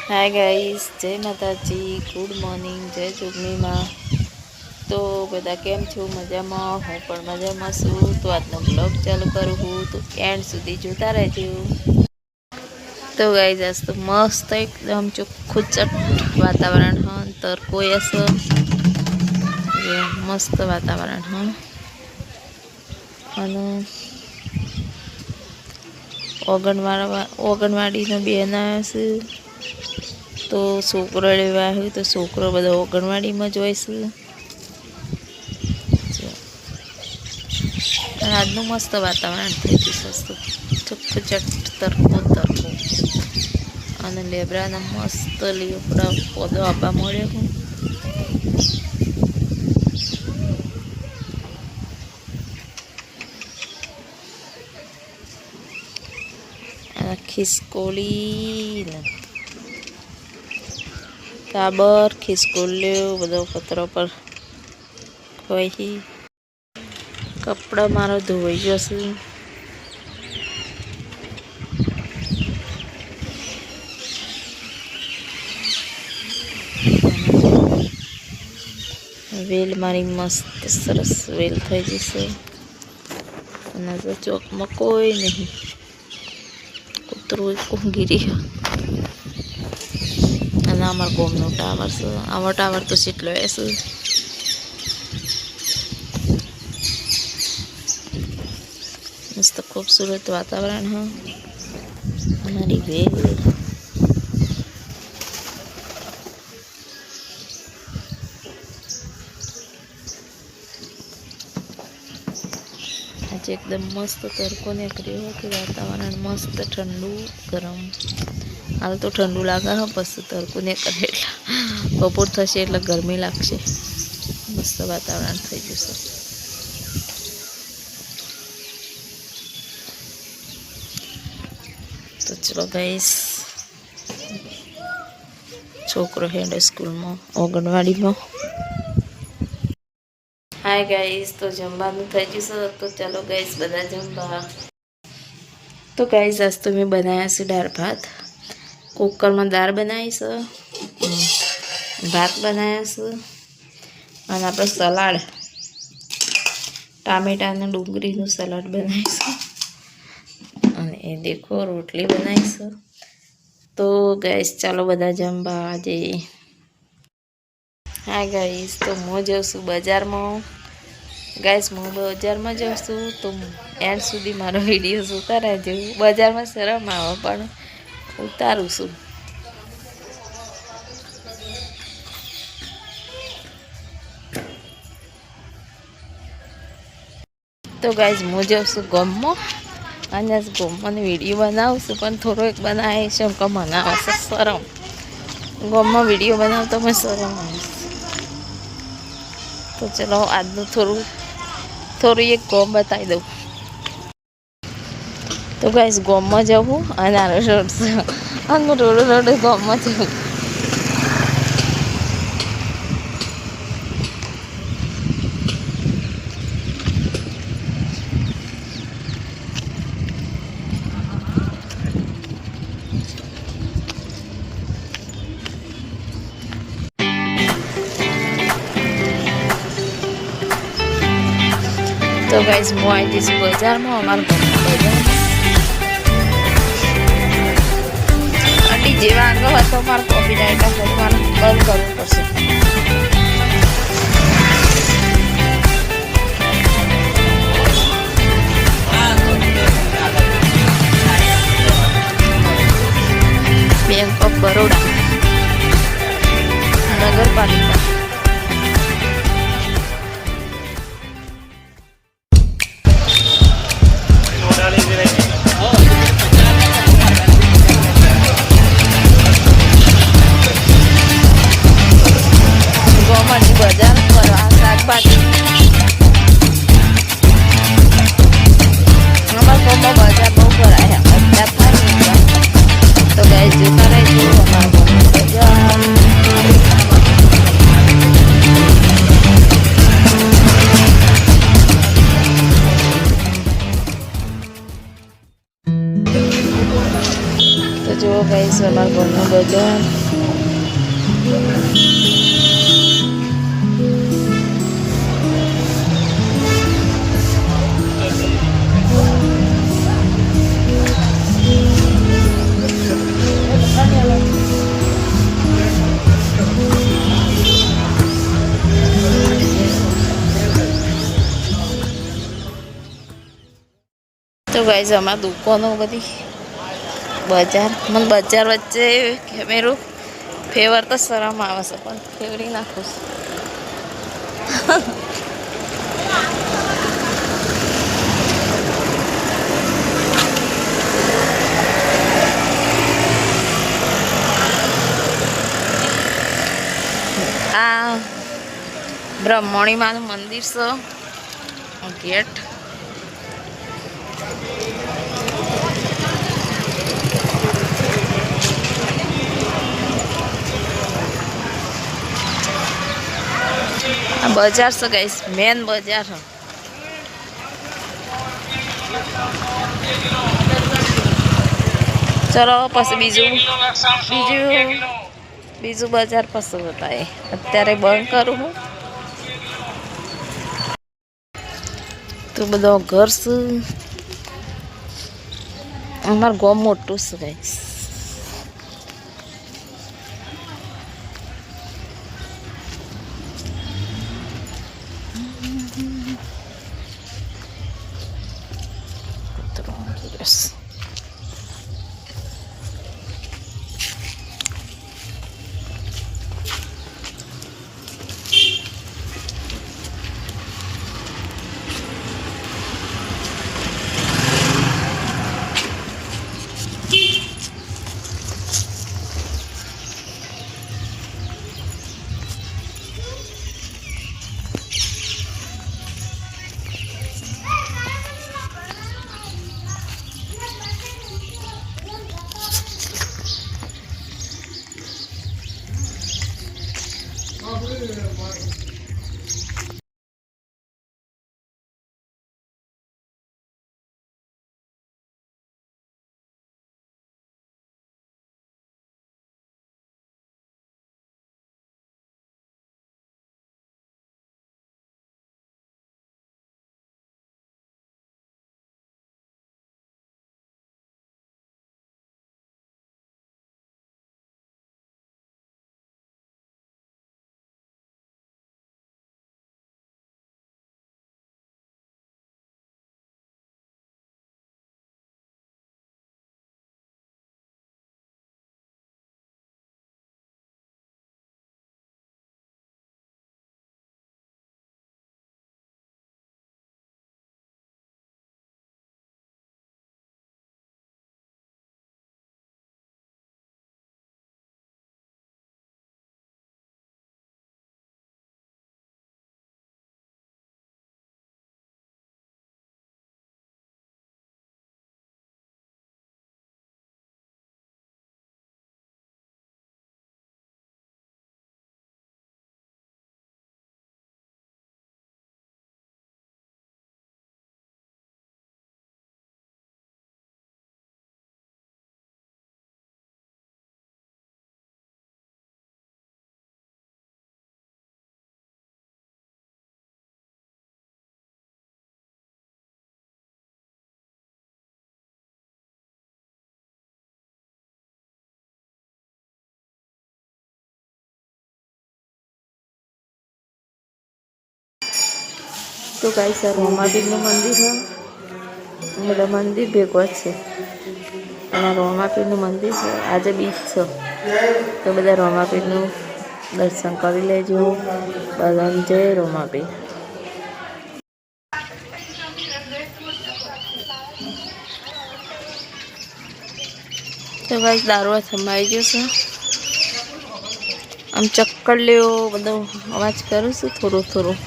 Hi guys, जय माताजी, good morning, जय जुगनीमा। तो बधा केम छो? मजामां? हूँ पण मजामां छुं। तो आजनो ब्लॉग चालू करूँ हूँ, तो एंड सुधी जोता रहेजो। तो गाइस, आज तो मस्त एकदम चोख्खुचट वातावरण हाँ, तड़को असं मस्त वातावरण हाँ। ओगणवाड़ी बेन आया छे, तो छोकरो लेवा आव्यो, तो छोकरो बधो ओगणवाड़ी में ज होय छे। આજનું મસ્ત વાતાવરણ થઈ ગયું સસ્તું ચોખ્ખુચટ તરકો અને લેબડાના મસ્ત લીમડા પોદો આપવા મળ્યો હું ખિસકોલી કાબર ખિસકોલ્યો બધો પત્રો પર કોઈ કપડા મારો ધોવાઈ જશે। વેલ મારી મસ્ત સરસ વેલ થઈ જશે અને જો ચોકમાં કોઈ નહીં, કૂતરું ઊંઘી રહ્યું અને અમારા ગોમનો ટાવર છે। આવો ટાવર તો કેટલો છે, मस्त खूबसूरत वातावरण है। हमारी वेल आज एकदम मस्त तड़को निकलो कि वातावरण मस्त ठंडू गरम। हाल तो ठंडू लगे है, बस तड़को निकले बपोर थशे एटले गरमी लागशे। मस्त वातावरण थई जशे। तो चलो गाइस, छोकरो हेडे स्कूल में ओगणवाड़ी में। हाय गाइस, तो जमवानुं थई गयुं, तो चलो गाइस बधा जमवा। तो गाइस आज तो मैं बनाया छे दाळ भात। कुकर में दाळ बनाई छे, भात बनाया छे अने आपणे सलाड टामेटा ने डूंगळीनुं सलाड बनाई छे અને એ દેખો રોટલી બનાવી છે। તો ગાઈસ ચાલો બધા જમવા આજે। હા ગાઈસ, તો હું જાઉં છું બજારમાં। ગાઈસ હું બજારમાં જાઉં છું, તો એન્ડ સુધી મારો વિડીયો જોતા રહેજો। બજારમાં શરમ આવે પણ ઉતારું છું। તો ગાઈસ હું જાઉં છું ગામમાં અને ગોમમાં વિડીયો બનાવું છું, પણ થોડો એક બનાવીશ એમ કે મને આવશે શરમ। ગોમમાં વિડીયો બનાવતો મને શરમ આવે। તો ચલો આજનું થોડું એક ગોમ બતાવી દઉં। તો ગાઈસ ગોમમાં જવું અને આનો રોડ અને રોડ ગોમમાં જવું। तो गाइस मैं आई थी बाजार में, अमर बाजार जेवा आगो तो मार कॉपी राइट मार बंद करवू पड़शे। बैंक ऑफ बड़ौदा नगर पालिका। बाजार पर शाकभाजी हमारे गाँव में बाजार बहुत बड़ा है। तो गाइस जोता रहिए हमारे गाँव में बाजार। तो जो गाइस हमारे गाँव में बाजार તો ગાઈઝ અમારા દુકાનો બધી બજાર મને બજાર વચ્ચે કેમેરો ફેવર તો શરમ આવે છે પણ ફેવરી નાખું આ બ્રહ્મણી માનું મંદિર છે ગેટ બજાર છે ગાઈસ મેન બજાર છે ચલો પછી બીજું બજાર પછી બતાવે અત્યારે બંધ કરું હું તો બધો ઘર છે અમારું ગામ મોટું છે ગાઈસ તો ગાઈસ આ રોમાપીરનું મંદિર છે બધા મંદિર ભેગો જ છે અને રોમાપીરનું મંદિર છે આજે બીજ છે તો બધા રોમાપીરનું દર્શન કરી લેજો બધાને જય રોમાપીર તો ગાઈસ દારૂ થમાઈ ગયો છે આમ ચક્કર લેવો બધો અવાજ કરું છું થોડો